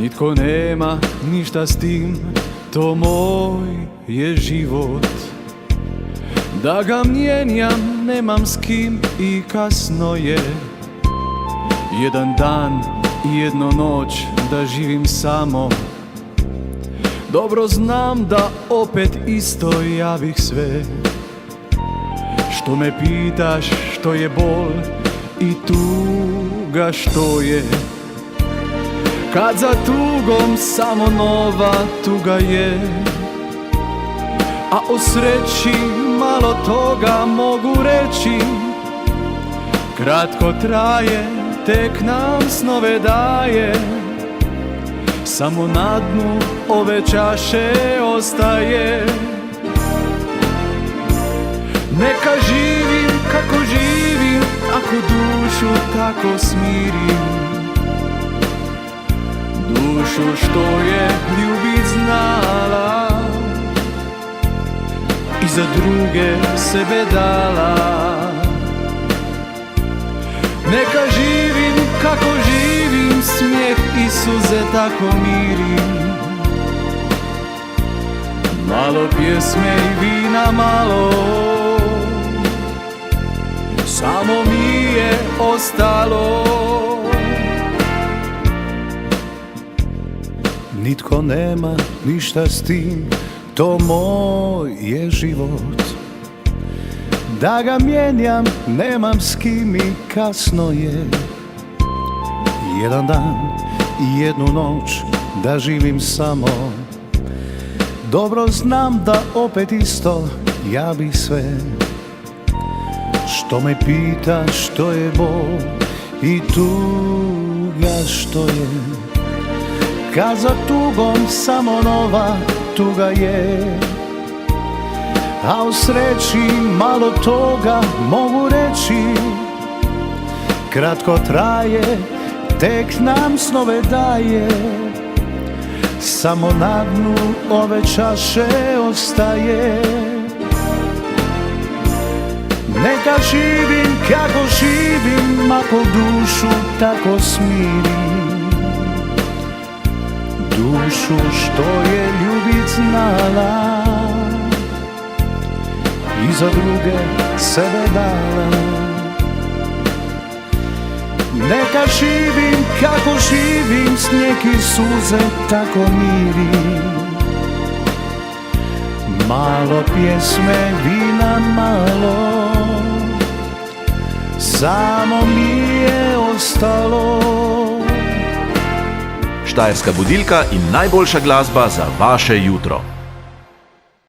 Nitko nema ništa s tim, to moj je život. Da ga mijenjam, nemam s kim i kasno je. Jedan dan i jednu noć da živim samo. Dobro znam da opet isto ja bih sve. Što me pitaš što je bol i tuga što je, kad za tugom samo nova tuga je. A o sreći malo toga mogu reći, kratko traje, tek nam snove daje. Samo na dnu ove čaše ostaje. Neka živim kako živim, ako dušu tako smirim. Dušu što je ljubit znala i za druge sebe dala. Neka živim kako živim, smijeh i suze tako mirim. Malo pjesme i vina malo, samo mi je ostalo. Nitko nema ništa s tim, to moj je život. Da ga mijenjam, nemam s kim i kasno je. Jedan dan i jednu noć da živim samo. Dobro znam da opet isto ja bih sve. Što me pita što je bol i tuga što je, kad za tugom samo nova tuga je. A u sreći malo toga mogu reći, kratko traje, tek nam snove daje. Samo na dnu ove čaše ostaje. Neka živim kako živim, ako dušu tako smirim. Dušu što je ljubit znala i za druge sebe dala. Neka živim kako živim, snijeg i suze tako mirim. Malo pjesme, vina malo, samo mi je ostalo. Štajerska budilka in najboljša glasba za vaše jutro.